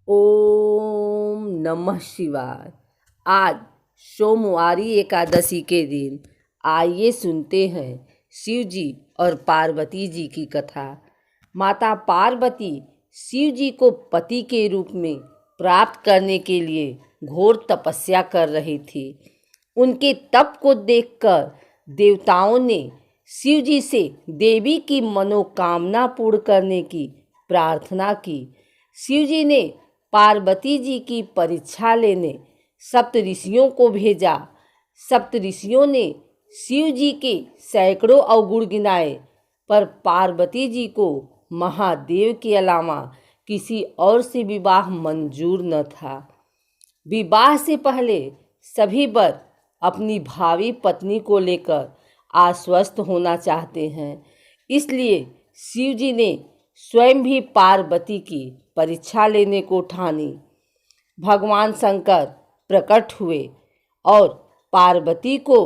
ओम नमः शिवाय। आज सोमवारी एकादशी के दिन आइए सुनते हैं शिव जी और पार्वती जी की कथा। माता पार्वती शिव जी को पति के रूप में प्राप्त करने के लिए घोर तपस्या कर रही थी। उनके तप को देखकर देवताओं ने शिव जी से देवी की मनोकामना पूर्ण करने की प्रार्थना की। शिव जी ने पार्वती जी की परीक्षा लेने सप्त ऋषियों को भेजा। सप्त ऋषियों ने शिव जी के सैकड़ों अवगुण गिनाए, पर पार्वती जी को महादेव के अलावा किसी और से विवाह मंजूर न था। विवाह से पहले सभी वर अपनी भावी पत्नी को लेकर आश्वस्त होना चाहते हैं, इसलिए शिव जी ने स्वयं भी पार्वती की परीक्षा लेने को ठानी। भगवान शंकर प्रकट हुए और पार्वती को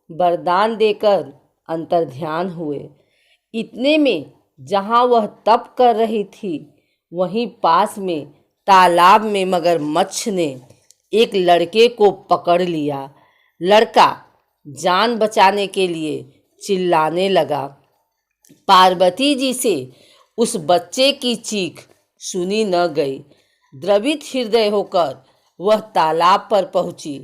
वरदान देकर अंतर्ध्यान हुए। इतने में जहाँ वह तप कर रही थी, वहीं पास में तालाब में मगरमच्छ ने एक लड़के को पकड़ लिया। लड़का जान बचाने के लिए चिल्लाने लगा। पार्वती जी से उस बच्चे की चीख सुनी न गई। द्रवित हृदय होकर वह तालाब पर पहुंची।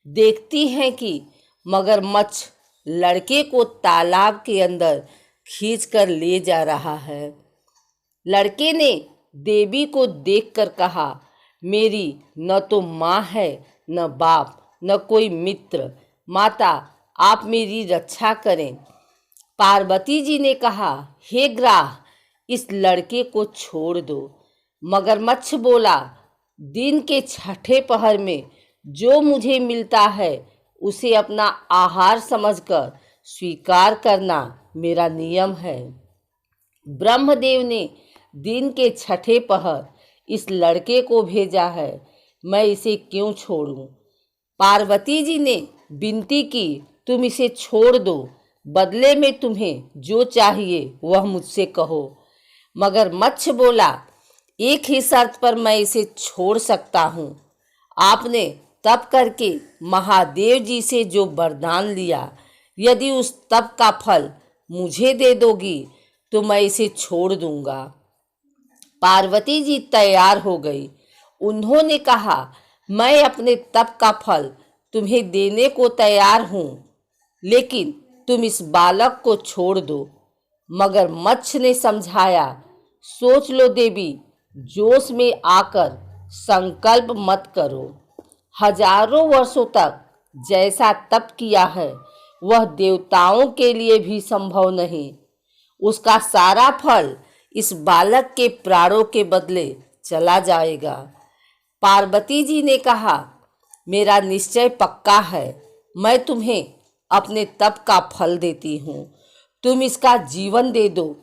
देखती हैं कि मगरमच्छ लड़के को तालाब के अंदर खींचकर ले जा रहा है। लड़के ने देवी को देखकर कहा, मेरी न तो माँ है, न बाप, न कोई मित्र। माता, आप मेरी रक्षा करें। पार्वती जी ने कहा, हे ग्राह, इस लड़के को छोड़ दो। मगरमच्छ बोला, दिन के छठे पहर में जो मुझे मिलता है उसे अपना आहार समझकर स्वीकार करना मेरा नियम है। ब्रह्मदेव ने दिन के छठे पहर इस लड़के को भेजा है, मैं इसे क्यों छोड़ूं? पार्वती जी ने विनती की, तुम इसे छोड़ दो, बदले में तुम्हें जो चाहिए वह मुझसे कहो। मगरमच्छ बोला, एक ही शर्त पर मैं इसे छोड़ सकता हूँ। आपने तप करके महादेव जी से जो वरदान लिया, यदि उस तप का फल मुझे दे दोगी तो मैं इसे छोड़ दूंगा। पार्वती जी तैयार हो गई। उन्होंने कहा, मैं अपने तप का फल तुम्हें देने को तैयार हूँ, लेकिन तुम इस बालक को छोड़ दो। मगरमच्छ ने समझाया, सोच लो देवी, जोश में आकर संकल्प मत करो। हजारों वर्षों तक जैसा तप किया है वह देवताओं के लिए भी संभव नहीं। उसका सारा फल इस बालक के प्राणों के बदले चला जाएगा। पार्वती जी ने कहा, मेरा निश्चय पक्का है, मैं तुम्हें अपने तप का फल देती हूँ, तुम इसका जीवन दे दो।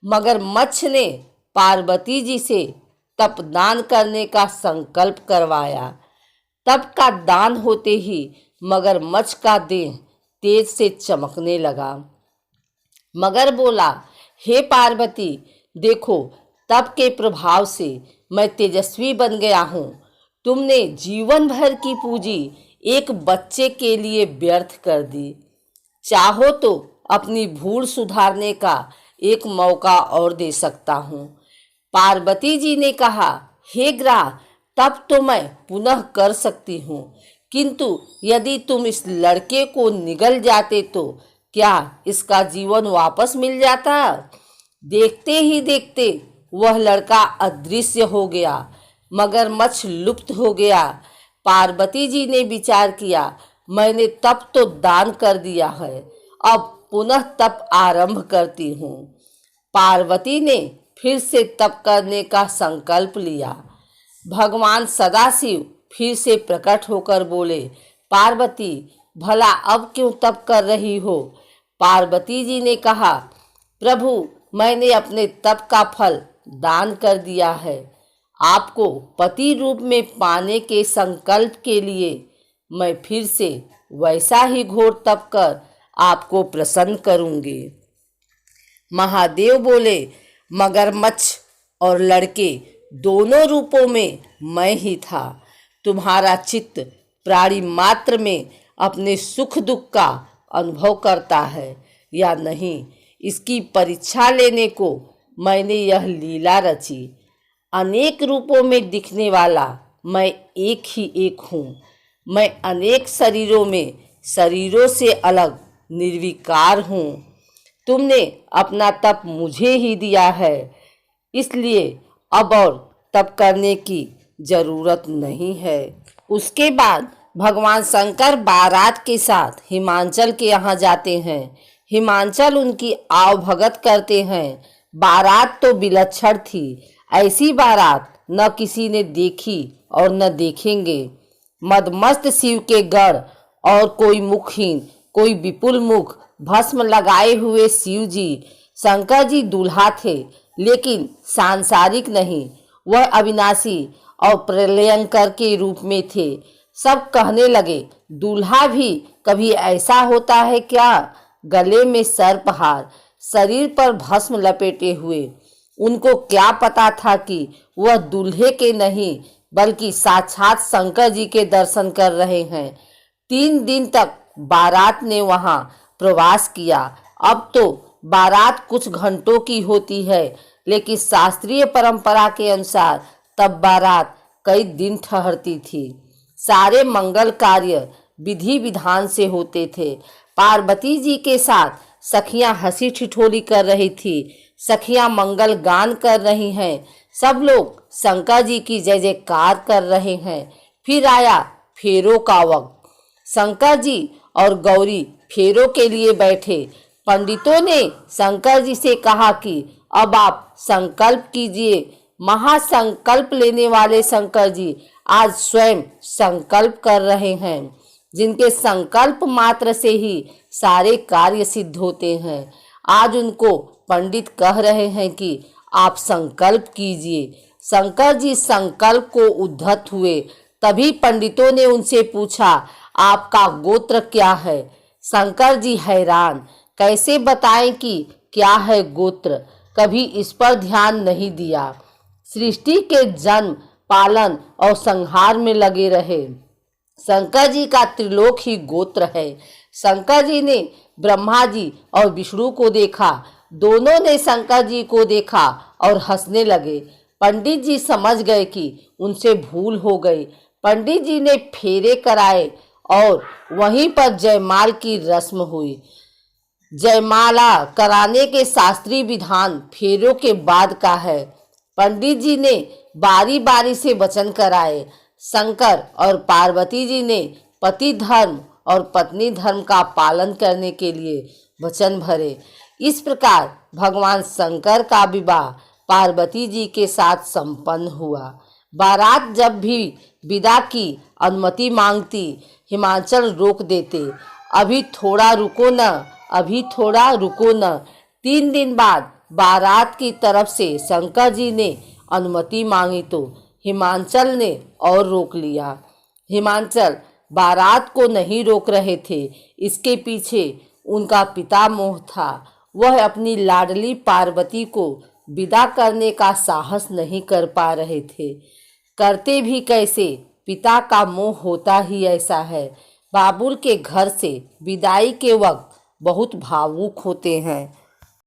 मगरमच्छ ने पार्वती जी से तप दान करने का संकल्प करवाया। तप का दान होते ही मगरमच्छ का देह तेज से चमकने लगा। मगर बोला, हे पार्वती, देखो, तप के प्रभाव से मैं तेजस्वी बन गया हूँ। तुमने जीवन भर की पूंजी एक बच्चे के लिए व्यर्थ कर दी। चाहो तो अपनी भूल सुधारने का एक मौका और दे सकता हूँ। पार्वती जी ने कहा, हे ग्राह, तब तो मैं पुनः कर सकती हूँ, किंतु यदि तुम इस लड़के को निगल जाते तो क्या इसका जीवन वापस मिल जाता? देखते ही देखते वह लड़का अदृश्य हो गया। मगरमच्छ लुप्त हो गया। पार्वती जी ने विचार किया, मैंने तप तो दान कर दिया है, अब पुनः तप आरंभ करती हूँ। पार्वती ने फिर से तप करने का संकल्प लिया। भगवान सदाशिव फिर से प्रकट होकर बोले, पार्वती, भला अब क्यों तप कर रही हो? पार्वती जी ने कहा, प्रभु, मैंने अपने तप का फल दान कर दिया है। आपको पति रूप में पाने के संकल्प के लिए मैं फिर से वैसा ही घोर तप कर आपको प्रसन्न करूंगी। महादेव बोले, मगरमच्छ और लड़के दोनों रूपों में मैं ही था। तुम्हारा चित्त प्राणी मात्र में अपने सुख दुख का अनुभव करता है या नहीं, इसकी परीक्षा लेने को मैंने यह लीला रची। अनेक रूपों में दिखने वाला मैं एक ही एक हूँ। मैं अनेक शरीरों में शरीरों से अलग निर्विकार हूँ। तुमने अपना तप मुझे ही दिया है, इसलिए अब और तप करने की जरूरत नहीं है। उसके बाद भगवान शंकर बारात के साथ हिमांचल के यहाँ जाते हैं। हिमांचल उनकी आव भगत करते हैं। बारात तो विलक्षण थी। ऐसी बारात न किसी ने देखी और न देखेंगे। मदमस्त शिव के गढ़ और कोई मुखहीन, कोई विपुल मुख, भस्म लगाए हुए शिव जी। शंकर जी दूल्हा थे, लेकिन सांसारिक नहीं, वह अविनाशी और प्रलयंकर के रूप में थे। सब कहने लगे, दूल्हा भी कभी ऐसा होता है क्या? गले में सर्पहार, शरीर पर भस्म लपेटे हुए। उनको क्या पता था कि वह दूल्हे के नहीं बल्कि साक्षात शंकर जी के दर्शन कर रहे हैं। 3 दिन तक बारात ने वहां प्रवास किया। अब तो बारात कुछ घंटों की होती है, लेकिन शास्त्रीय परंपरा के अनुसार तब बारात कई दिन ठहरती थी। सारे मंगल कार्य विधि विधान से होते थे। पार्वती जी के साथ सखियां हंसी ठिठोली कर रही थी। सखियां मंगल गान कर रही हैं। सब लोग शंकर जी की जय जयकार कर रहे हैं। फिर आया फेरों का वक्त। शंकर जी और गौरी फेरों के लिए बैठे। पंडितों ने शंकर जी से कहा कि अब आप संकल्प कीजिए। महासंकल्प लेने वाले शंकर जी आज स्वयं संकल्प कर रहे हैं, जिनके संकल्प मात्र से ही सारे कार्य सिद्ध होते हैं। आज उनको पंडित कह रहे हैं कि आप संकल्प कीजिए। शंकर जी संकल्प को उद्धत हुए। तभी पंडितों ने उनसे पूछा, आपका गोत्र क्या है? शंकर जी हैरान, कैसे बताएं कि क्या है गोत्र? कभी इस पर ध्यान नहीं दिया। सृष्टि के जन्म, पालन और संहार में लगे रहे। शंकर जी का त्रिलोक ही गोत्र है। शंकर जी ने ब्रह्मा जी और विष्णु को देखा। दोनों ने शंकर जी को देखा और हंसने लगे। पंडित जी समझ गए कि उनसे भूल हो गई। पंडित जी ने फेरे कराए और वहीं पर जयमाल की रस्म हुई। जयमाला कराने के शास्त्रीय विधान फेरों के बाद का है। पंडित जी ने बारी बारी से वचन कराए। शंकर और पार्वती जी ने पति धर्म और पत्नी धर्म का पालन करने के लिए वचन भरे। इस प्रकार भगवान शंकर का विवाह पार्वती जी के साथ संपन्न हुआ। बारात जब भी विदा की अनुमति मांगती, हिमांचल रोक देते। अभी थोड़ा रुको न, अभी थोड़ा रुको न। 3 दिन बाद बारात की तरफ से शंकर जी ने अनुमति मांगी तो हिमांचल ने और रोक लिया। हिमांचल बारात को नहीं रोक रहे थे, इसके पीछे उनका पितामह था। वह अपनी लाडली पार्वती को विदा करने का साहस नहीं कर पा रहे थे। करते भी कैसे, पिता का मोह होता ही ऐसा है। बाबुल के घर से विदाई के वक्त बहुत भावुक होते हैं।